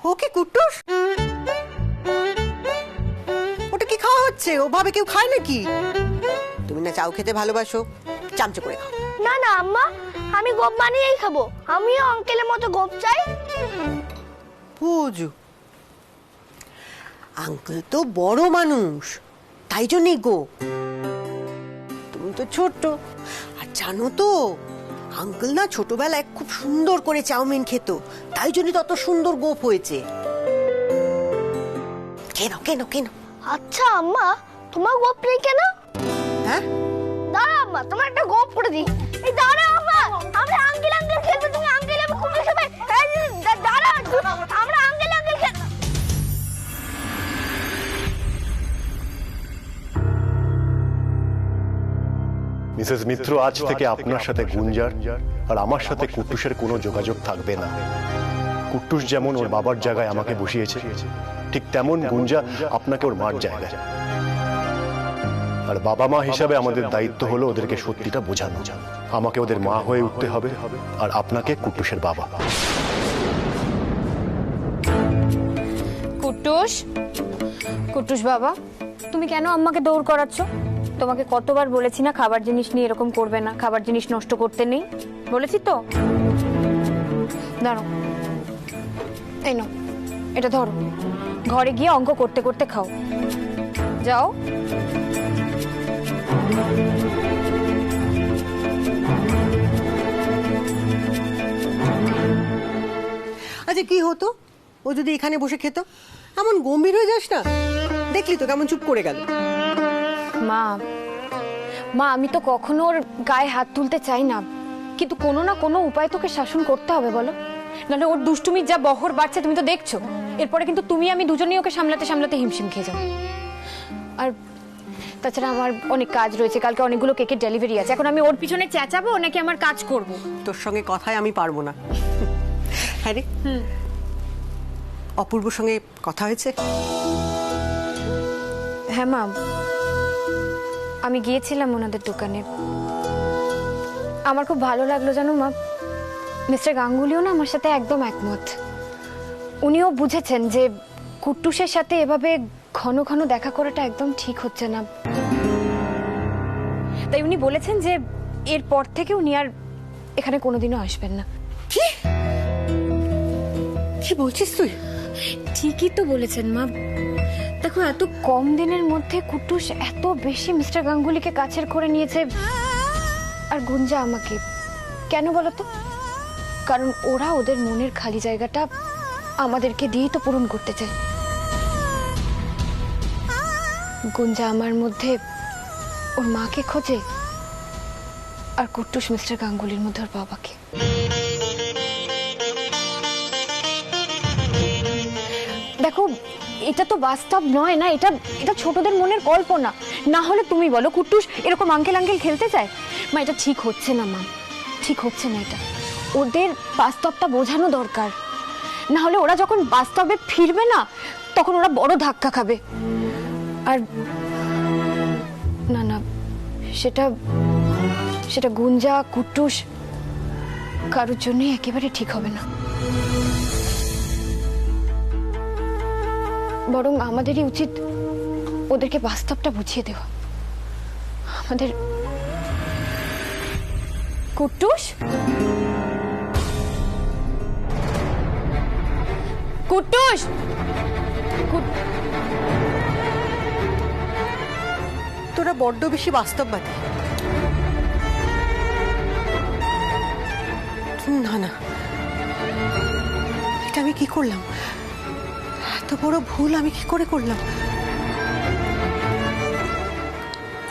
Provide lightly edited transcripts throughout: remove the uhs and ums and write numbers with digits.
ও কি কুট্টুস? ওটা কি খাওয়া হচ্ছে? ওভাবে কেউ খায় নাকি? তুমি না চাউ খেতে ভালোবাসো, চামচে করে খাও। না না আম্মা, আমি গোপ বানিয়েই খাবো। আমিও আঙ্কেলের মতো গোপ চাই। বুঝু, আঙ্কেল তো বড় মানুষ, তাই জন্যই গো। তুমি তো ছোট। আর জানো তো, আঙ্কেল না ছোটবেলায় খুব সুন্দর করে চাউমিন খেত, তাই জন্য তত সুন্দর গোপ হয়েছে। কেন কেন কেন? আচ্ছা আম্মা, তোমার গোপ নেই কেন? হ্যাঁ, দাঁড়া আম্মা, তোমার একটা গোপ করে দিই। এই দাঁড়া আম্মা, আমরা আঙ্কেল আঙ্কেল খেলবো। তুমি আঙ্কেল আমি কোনো সময় দাঁড়া, আমরা আঙ্কেল আঙ্কেল খেলবো। মিসেস মিত্র, আজ থেকে আপনার সাথে গুঞ্জার আর আমার সাথে কুট্টুসের কোনো যোগাযোগ থাকবে না। কুট্টুস যেমন ওর বাবার জায়গায় আমাকে বসিয়েছে, ঠিক তেমন গুঞ্জা আপনাকে ওর মার জায়গায়। আর বাবা মা হিসাবে আমাদের দায়িত্ব হলো ওদেরকে সত্যিটা বোঝানো। আমাকে ওদের মা হয়ে উঠতে হবে, আর আপনাকে কুট্টুসের বাবা। কুট্টুস, কুট্টুস বাবা, তুমি কেন আম্মাকে দৌড় করাচ্ছ? তোমাকে কতবার বলেছি না খাবার জিনিস নিয়ে এরকম করবে না, খাবার জিনিস নষ্ট করতে নেই, বলেছি তো? দাঁড়ো, এই নাও, এটা ধরো, ঘরে গিয়ে অঙ্ক করতে করতে খাও। যাও। আচ্ছা কি হতো ও যদি এখানে বসে খেত? এমন গম্ভীর হয়ে যাস না, দেখলি তো কেমন চুপ করে গেল। মা, মা, আমি তো কখনো ওর গায়ে হাত তুলতে চাই না, কিন্তু কোনো না কোনো উপায় তোকে শাসন করতে হবে, বলো? নাহলে ওর দুষ্টুমির যা বহর বাড়ছে তুমি তো দেখছো। এরপরে কিন্তু তুমি আমি দুজনেই ওকে সামলাতে সামলাতে হিমশিম খেয়ে যাবো। আর তাছাড়া আমার অনেক কাজ রয়েছে, কালকে অনেকগুলো কেকের ডেলিভারি আছে। এখন আমি ওর পিছনে চেঁচাবো নাকি আমার কাজ করব? তোর সঙ্গে কথায় আমি পারবো না। হ্যাঁ রে, অপূর্বর সঙ্গে কথা হয়েছে? হ্যাঁ মা, আমি গিয়েছিলাম ওনাদের দোকানে। আমার খুব ভালো লাগলো জানো মা, মিস্টার গাঙ্গুলিও না আমার সাথে একদম একমত। উনিও বুঝেছেন যে কুট্টুসের সাথে এভাবে ঘন ঘন দেখা করাটা একদম ঠিক হচ্ছে না। তাই উনি বলেছেন যে এরপর থেকে উনি আর এখানে কোনোদিনও আসবেন না। কি কি বলছিস তুই? ঠিকই তো বলেছেন মা। দেখো, এত কম দিনের মধ্যে কুট্টুস এত বেশি মিস্টার গাঙ্গুলিকে কাছের করে নিয়েছে, আর গুঞ্জা আমাকে। কেন বলো তো? কারণ ওরা ওদের মনের খালি জায়গাটা আমাদেরকে দিয়েই তো পূরণ করতে চায়। গুঞ্জা আমার মধ্যে ওর মাকে খোঁজে, আর কুট্টুস মিস্টার গাঙ্গুলির মধ্যে ওর বাবাকে। দেখো, এটা তো বাস্তব নয় না, এটা এটা ছোটদের মনের কল্পনা। না হলে তুমি বলো কুট্টুস এরকম আঙ্কেল আঙ্কেল খেলতে চায়? মা, এটা ঠিক হচ্ছে না মা, ঠিক হচ্ছে না। এটা ওদের বাস্তবটা বোঝানো দরকার, না হলে ওরা যখন বাস্তবে ফিরবে না তখন ওরা বড় ধাক্কা খাবে। আর না না, সেটা সেটা গুঞ্জা কুট্টুস কারোর জন্যই একেবারে ঠিক হবে না। বরং আমাদেরই উচিত ওদেরকে বাস্তবটা বুঝিয়ে দেওয়া। আমাদের কুট্টুস, কুট্টুস, তোরা বড্ড বেশি বাস্তববাদী। না না, এটা আমি কি করলাম? এত বড় ভুল আমি কি করে করলাম?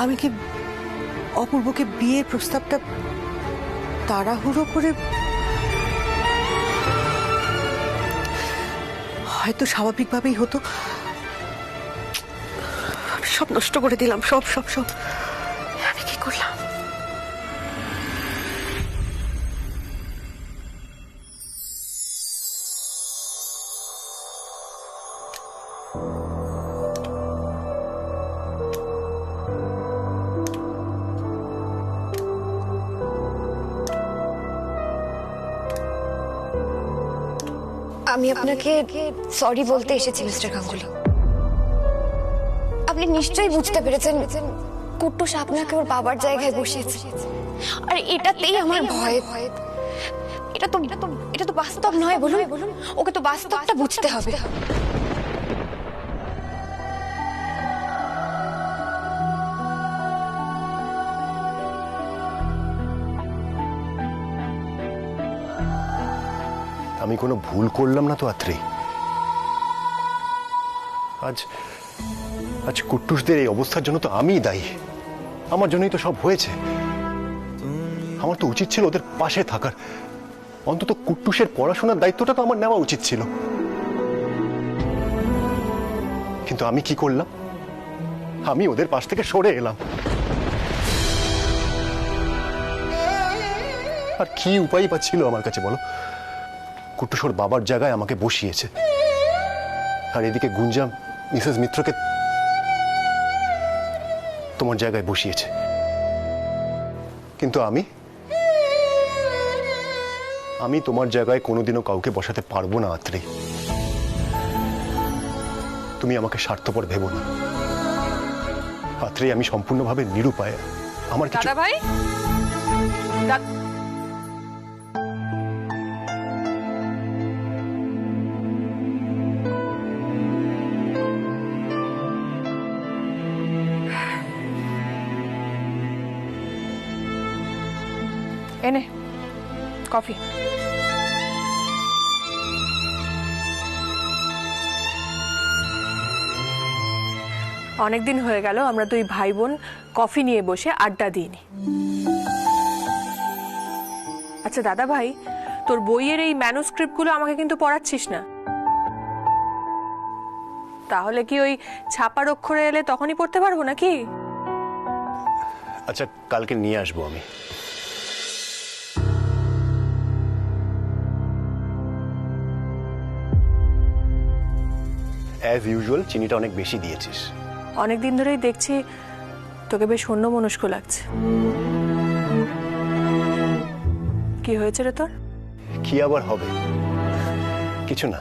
আমি কি অপূর্বকে বিয়ের প্রস্তাবটা তাড়াহুড়ো করে, হয়তো স্বাভাবিকভাবেই হতো, সব নষ্ট করে দিলাম, সব সব সব। আমি কি করলাম? আমি আপনাকে সরি বলতে এসেছি মিস্টার গাঙ্গুলি। আপনি নিশ্চয়ই বুঝতে পেরেছেন কুট্টুস আপনাকে ওর বাবার জায়গায় বসিয়েছে, আর এটাতেই আমার ভয়। এটা তো বাস্তব নয়, বলুন। ওকে তো বাস্তবটা বুঝতে হবে। আমি কোনো ভুল করলাম না তো আত্রি? আজ আজ কুট্টুসদের এই অবস্থার জন্য তো আমিই দায়ী। আমার জন্যই তো সব হয়েছে। আমার তো উচিত ছিল ওদের পাশে থাকার। অন্তত কুট্টুসের পড়াশোনার দায়িত্বটা তো আমার নেওয়া উচিত ছিল। কিন্তু আমি কি করলাম? আমি ওদের পাশ থেকে সরে এলাম। আর কি উপায় বা ছিল আমার কাছে বলো? কুট্টুস ওর বাবার জায়গায় আমাকে বসিয়েছে, আর এদিকে গুঞ্জা মিসেস মিত্রকে তোমার জায়গায় বসিয়েছে। কিন্তু আমি তোমার জায়গায় কোনোদিনও কাউকে বসাতে পারবো না আত্রি। তুমি আমাকে স্বার্থপর ভেবো না আত্রি। আমি সম্পূর্ণভাবে নিরুপায়। আমার কিছু দাদা ভাই, এনে কফি। অনেকদিন হয়ে গেল আমরা দুই ভাই বোন কফি নিয়ে বসে আড্ডা দিইনি। আচ্ছা দাদা ভাই, তোর বইয়ের এই ম্যানুস্ক্রিপ্টগুলো আমাকে কিন্তু পড়াচ্ছিস না? তাহলে কি ওই ছাপার অক্ষরে এলে তখনই পড়তে পারবো নাকি? আচ্ছা, কালকে নিয়ে আসবো আমি। অ্যাজ ইউজুয়াল চিনিটা অনেক বেশি দিয়েছিস। অনেকদিন ধরেই দেখছি তোকে বেশ অন্যমনস্ক লাগছে। কি হয়েছে রে তোর? কি আবার হবে? কিছু না।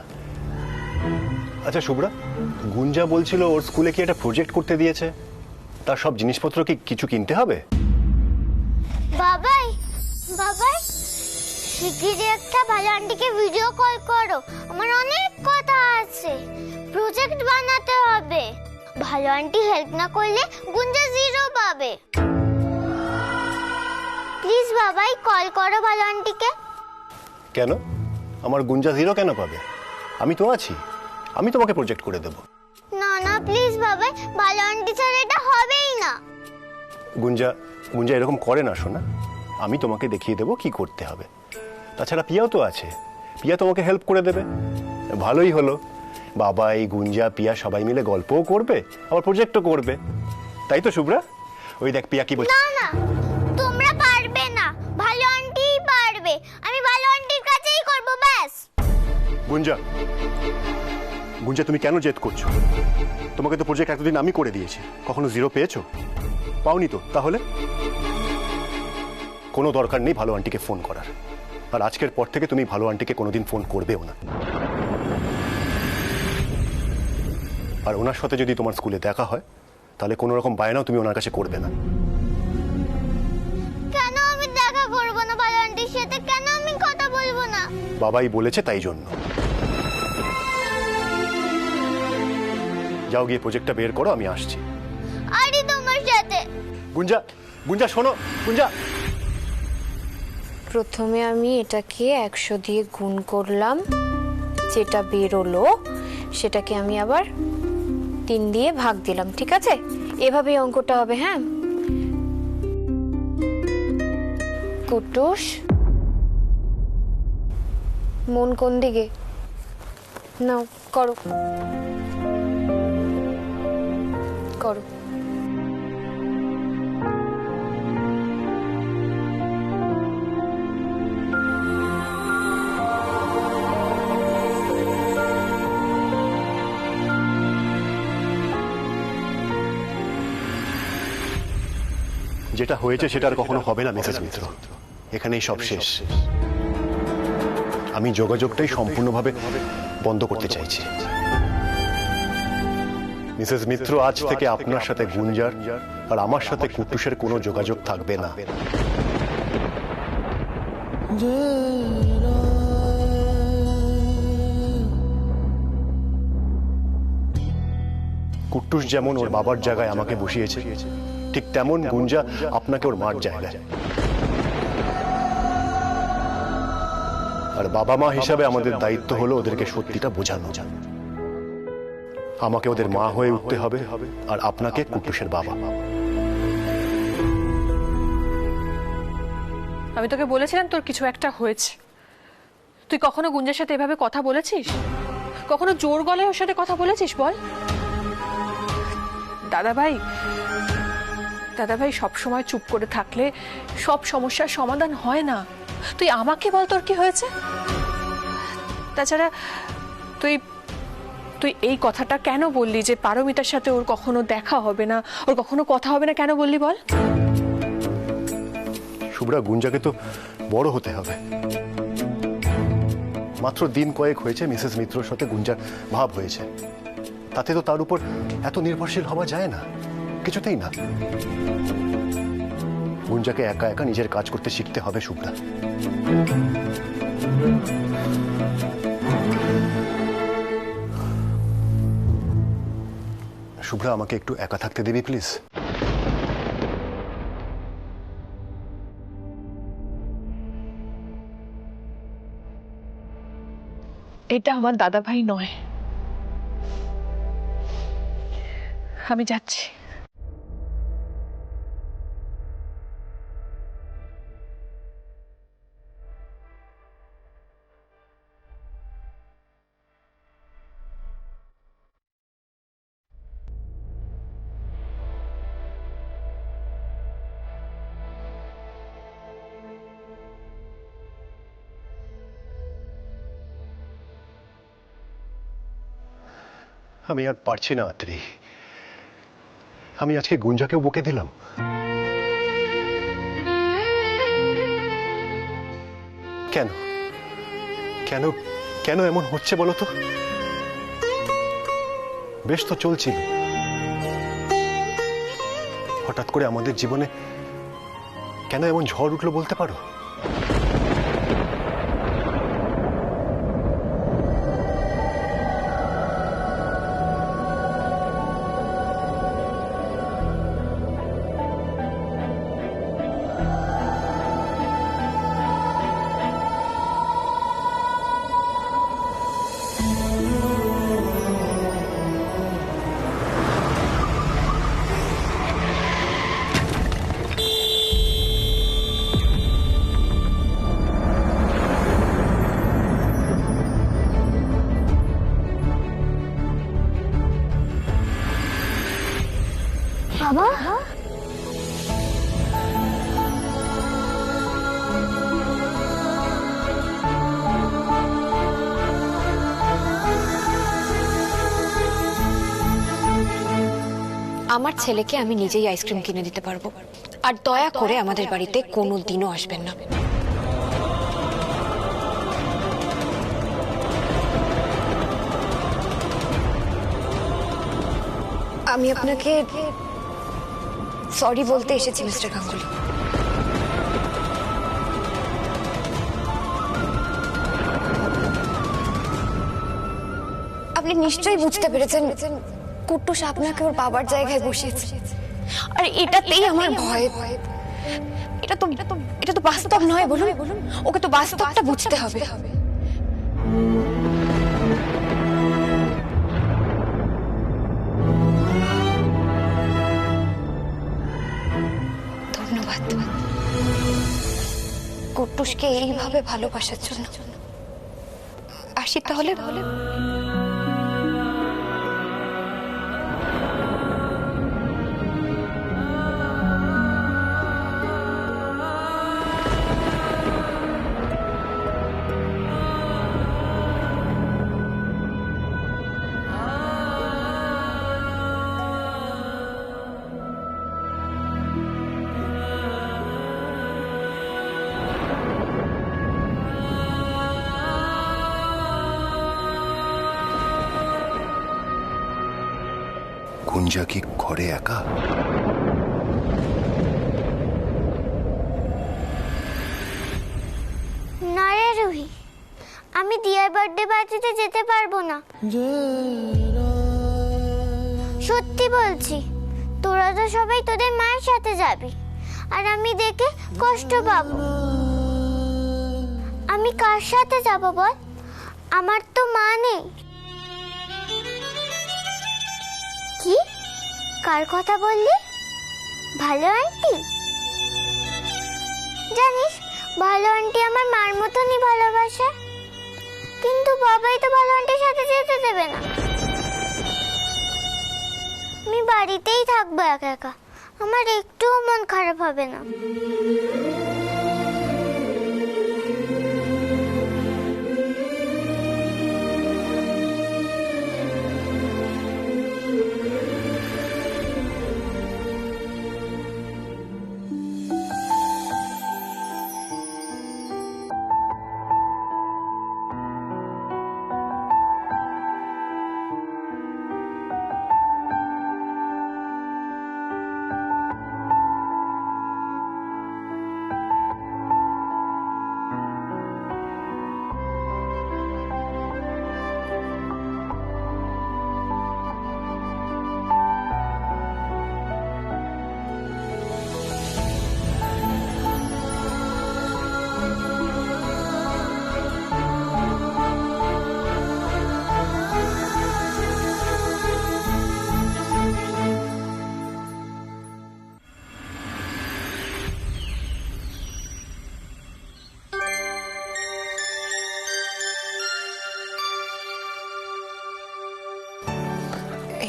আচ্ছা শুভ্রা, গুঞ্জা বলছিল ওর স্কুলে কি একটা প্রজেক্ট করতে দিয়েছে, তার সব জিনিসপত্র কি কিছু কিনতে হবে? বাবাই বাবাই শিগগিরই একটা ভালো আন্টিকে ভিডিও কল করো, আমার অনেক কথা আছে। প্রজেক্ট বানাতে হবে। ভালো আন্টি হেল্প না করলে গুঞ্জা 0 পাবে। প্লিজ বাবাই কল করো ভালো আন্টিকে। কেন? আমার গুঞ্জা 0 কেন পাবে? আমি তো আছি, আমি তোমাকে প্রজেক্ট করে দেব। না না প্লিজ বাবাই, ভালো আন্টি ছাড়া এটা হবেই না। গুঞ্জা এরকম করে না শোনা। আমি তোমাকে দেখিয়ে দেবো কি করতে হবে। তাছাড়া পিয়াও তো আছে, পিয়া তোমাকে হেল্প করে দেবে। ভালোই হলো, বাবাই গুঞ্জা পিয়া সবাই মিলে গল্পও করবে, আবার প্রজেক্টও করবে। তাই তো শুভ্রা? ওই দেখ পিয়া কি বলছে। না না, তোমরা পারবে না, ভালো আন্টিই পারবে। আমি ভালো আন্টির কাছেই করব ব্যাস। গুঞ্জা তুমি কেন জেদ করছো? তোমাকে তো প্রজেক্ট এতদিন আমি করে দিয়েছি, কখনো 0 পেয়েছো? পাওনি তো? তাহলে কোনো দরকার নেই ভালো আন্টিকে ফোন করার। আর আজকের পর থেকে তুমি ভালো আন্টিকে কোনোদিন ফোন করবেও না। আর ওনার সাথে যদি তোমার স্কুলে দেখা হয় তাহলে কোনো রকম বায়নাও তুমি ওনার কাছে করবে না। কেন আমি দেখা করব না ভালো আন্টির সাথে? কেন আমি কথা বলবো না? বাবাই বলেছে তাই জন্য। যাও গিয়ে প্রজেক্টটা বের করো, আমি আসছি। আরে তোমার সাথে। গুঞ্জা শোনো, গুঞ্জা। প্রথমে আমি এটাকে 100 দিয়ে গুণ করলাম, যেটা বেরোলো সেটাকে আমি আবার 3 দিয়ে ভাগ দিলাম। ঠিক আছে, এভাবেই অঙ্কটা হবে। হ্যাঁ কুটুস, মন কোন দিকে? নাও করো করো। যেটা হয়েছে সেটা আর কখনো হবে না মিসেস মিত্র। এখানেই সব শেষ। আমি যোগাযোগটাই সম্পূর্ণভাবে বন্ধ করতে চাইছি। মিসেস মিত্র, আজ থেকে আপনার সাথে গুঞ্জার আর আমার সাথে কুট্টুসের কোনো যোগাযোগ থাকবে না। কুট্টুস যেমন ওর বাবার জায়গায় আমাকে বসিয়েছে, ঠিক তেমন গুঞ্জা আপনাকে ওর মার জায়গায়। আর বাবা মা হিসাবে আমাদের দায়িত্ব হলো ওদেরকে সত্যিটা বোঝানো। আমাকে ওদের মা হয়ে উঠতে হবে, আর আপনাকে কুট্টুসের বাবা। আমি তোকে বলেছিলাম তোর কিছু একটা হয়েছে। তুই কখনো গুঞ্জার সাথে এভাবে কথা বলেছিস? কখনো জোর গলায় ওর সাথে কথা বলেছিস বল? দাদাভাই সব সময় চুপ করে থাকলে সব সমস্যার সমাধান হয় না। তুই আমাকে বল তোর কি হয়েছে। তাছাড়া তুই তুই এই কথাটা কেন বললি যে পারমিতার সাথে ওর কখনো দেখা হবে না, ওর কখনো কথা হবে না, কেন বললি বল? শুভ্রা, গুঞ্জাকে তো বড় হতে হবে। মাত্র দিন কয়েক হয়েছে মিসেস মিত্রর সাথে গুঞ্জার ভাব হয়েছে, তাতে তো তার উপর এত নির্ভরশীল হওয়া যায় না, কিছুতেই না। গুঞ্জাকে একা একা নিজের কাজ করতে শিখতে হবে শুভ্রা। শুভ্রা, আমাকে একটু একা থাকতে দিবি প্লিজ? এটা আমার দাদাভাই নয়। আমি যাচ্ছি। আমি আর পারছি না আত্রি। আমি আজকে গুঞ্জাকেও বকে দিলাম। কেন কেন কেন এমন হচ্ছে বলো তো? বেশ তো চলছিল, হঠাৎ করে আমাদের জীবনে কেন এমন ঝড় উঠলো বলতে পারো? বাবা, আমার ছেলেকে আমি নিজেই আইসক্রিম কিনে দিতে পারবো, আর দয়া করে আমাদের বাড়িতে কোনো দিনও আসবেন না। আমি আপনাকে সরি বলতে এসেছি মিস্টার গাঙ্গুলি। আপনি নিশ্চয়ই বুঝতে পেরেছেন কুট্টুস আপনাকে ওর বাবার জায়গায় বসিয়েছে, আর এটাতেই আমার ভয়। এটা তো বাস্তব নয়, বলুন। ওকে তো বাস্তবটা বুঝতে হবে। ধন্যবাদ কুট্টুসকে এইভাবে ভালোবাসার জন্য। আসি তাহলে। গুঞ্জা কি ঘরে একা? না রে রুহি, আমি দিয়ার বার্থডে পার্টিতে যেতে পারবো না। সত্যি বলছি, তোরা তো সবাই তোদের মায়ের সাথে যাবি, আর আমি দেখে কষ্ট পাবো। আমি কার সাথে যাব বল? আমার তো মা নেই। কি? কার কথা বললি? ভালো আন্টি? জানিস, ভালো আন্টি আমার মার মতনই ভালোবাসে, কিন্তু বাবাই তো ভালো আন্টির সাথে যেতে দেবে না। আমি বাড়িতেই থাকবো একা একা, আমার একটুও মন খারাপ হবে না।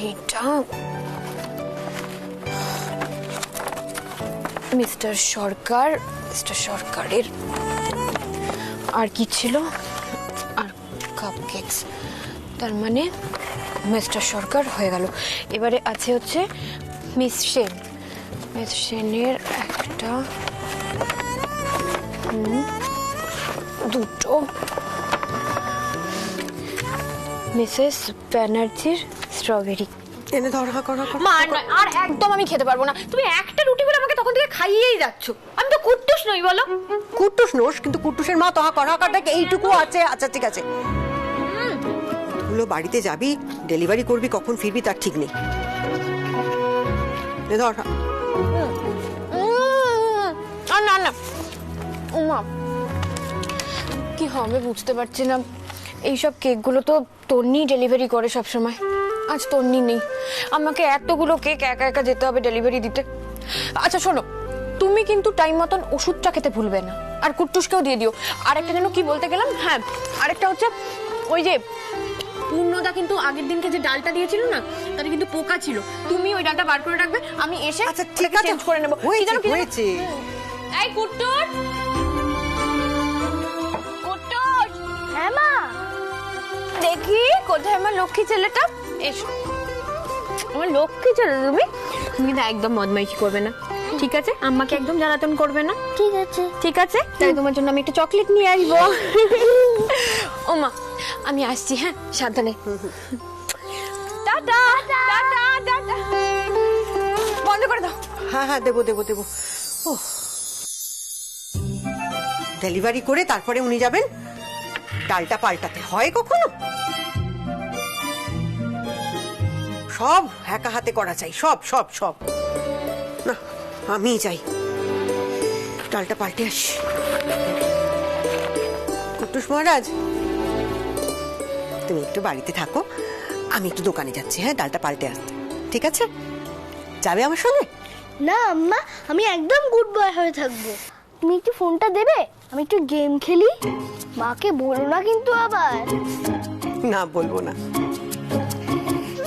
এইটা মিস্টার সরকারের। আর কি ছিল? আর কাপকেকস। তার মানে মিস্টার সরকার হয়ে গেল। এবারে আছে হচ্ছে মিস সেনের একটা, দুটো, মিসেস ব্যানার্জির স্ট্রবেরি। এনে ধর, হা কর। মা নয়, আর একদম আমি খেতে পারবো না। তুমি একটা রুটি বলে আমাকে তখন থেকে খাইয়েই যাচ্ছ। আমি তো কুট্টুস নই বলো। কুট্টুস নোস, কিন্তু কুট্টুসের মা তো হা কর দেখ এইটুকু আছে। আচ্ছা ঠিক আছে, তুইও বাড়িতে যাবি, ডেলিভারি করবি, কখন ফিরবি তার ঠিক নেই। এনে ধর। আর না না, মা কি হবে বুঝতে পারছি না। এইসব কেকগুলো তো তন্নি ডেলিভারি করে সব সময়। আজ তন্নি নেই, আমাকে এতগুলো কেক একা একা যেতে হবে ডেলিভারি দিতে। আচ্ছা শোনো, তুমি কিন্তু টাইম মতন ওষুধটা খেতে ভুলবে না, আর কুট্টুসকেও দিয়ে দিও। আরেকটা যেন কি বলতে গেলাম, হ্যাঁ আরেকটা হচ্ছে ওই যে পূর্ণদা কিন্তু আগের দিনকে যে ডালটা দিয়েছিল না, তাতে কিন্তু পোকা ছিল। তুমি ওই ডালটা বার করে রাখবে, আমি এসে আচ্ছা ঠিক আছে, চেঞ্জ করে নেবো। হয়েছে। এই কুট্টুস, হ্যাঁ মা। দেখি কোথায় আমার লক্ষ্মী ছেলেটা। এসো, আমার লক্ষ্মী ছেলে। তুমি না একদম বদমাইশি করবে না, ঠিক আছে? আম্মাকে একদম জ্বালাতন করবে না, ঠিক আছে? ঠিক আছে। তাই তোমার জন্য আমি একটা চকলেট নিয়ে আসবো। ও মা, আমি আসছি, হ্যাঁ সাবধানে। Tata tata tata. বন্ধ করে দাও। হ্যাঁ দেবো। ও, ডেলিভারি করে তারপরে উনি যাবেন ডালটা পাল্টাতে হয় কখনো? সব একা হাতে করা চাই, সব। না, আমি যাই, ডালটা পাল্টে আসি। কুট্টুস মহারাজ, তুমি একটু বাড়িতে থাকো, আমি একটু দোকানে যাচ্ছি। হ্যাঁ, ডালটা পাল্টে আসতে, ঠিক আছে? যাবে আমার সঙ্গে? না আম্মা, আমি একদম গুড বয় হয়ে থাকবো। তুমি একটু ফোনটা দেবে, আমি একটু গেম খেলি। মাকে বলো না কিন্তু আবার। না, বলবো না।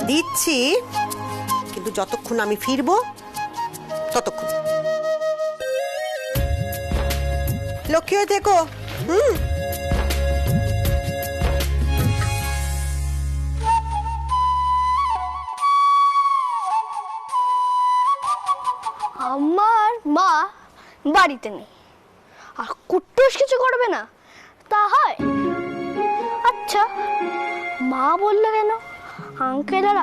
দিচ্ছি, কিন্তু যতক্ষণ আমি ফিরবো ততক্ষণ লক্ষ্মী হয়ে থেকো। আমার মা বাড়িতে নেই, আর কুট্টুস কিছু করবে না, তা হয়? আচ্ছা, মা বললে কেন আঙ্কেল আর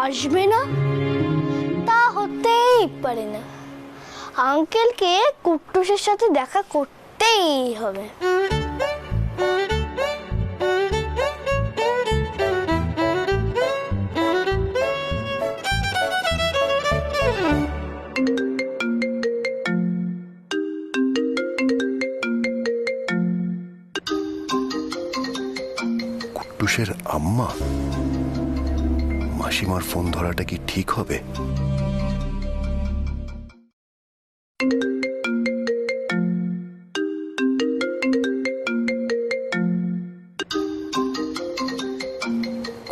আসবে না? তা হতেই পারে না, আঙ্কেলকে কুট্টুসের সাথে দেখা করতেই হবে। কুট্টুসের আম্মা? মাসিমার ফোন ধরাটা কি ঠিক হবে?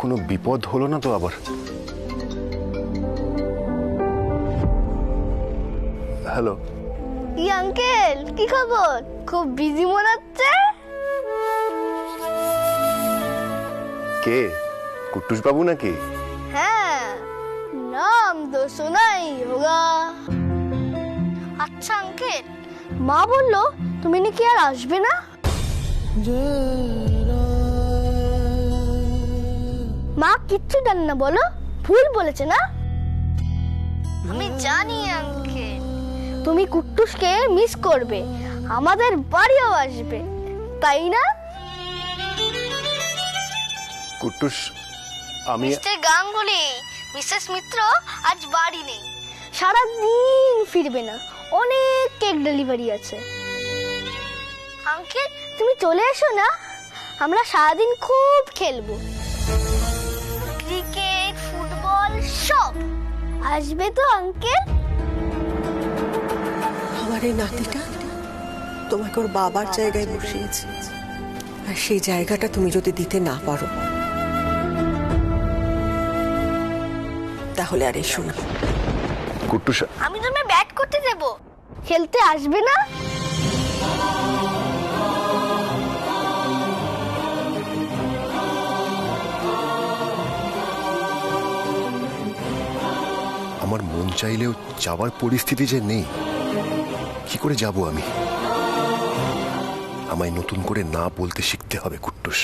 কোনো বিপদ হলো না তো আবার? হ্যালো। কি আঙ্কেল, কি খবর? খুব বিজি মনে হচ্ছে। কে? কুট্টুস বাবু নাকি? হ্যাঁ, নাম তো শোনাই হোগা। আচ্ছা আঙ্কেল, মা বললো তুমি নাকি আর আসবে না? মা কিচ্ছু জানে না বলো, ভুল বলেছে না? আমি জানি আঙ্কেল, তুমি কুট্টুসকে মিস করবে, আমাদের বাড়িও আসবে, তাই না? কুট্টুস, আমি মিস্টার গাঙ্গুলি, মিসেস মিত্র আজ বাড়ি নেই, সারাদিন ফিরবে না, অনেক কেক ডেলিভারি আছে। আঙ্কেল তুমি চলে এসো না, আমরা সারাদিন খুব খেলবো, ক্রিকেট ফুটবল সব। আসবে তো আঙ্কেল? আমার এই নাতিটা তোমাকে ওর বাবার জায়গায় বসিয়েছে, আর সেই জায়গাটা তুমি যদি দিতে না পারো তাহলে আর এসো না। কুট্টুস, আমি তোমায় ব্যাট করতে দেব, খেলতে আসবে না? আমার মন চাইলেও যাওয়ার পরিস্থিতি যে নেই, কি করে যাব আমি? আমায় নতুন করে না বলতে শিখতে হবে কুট্টুস।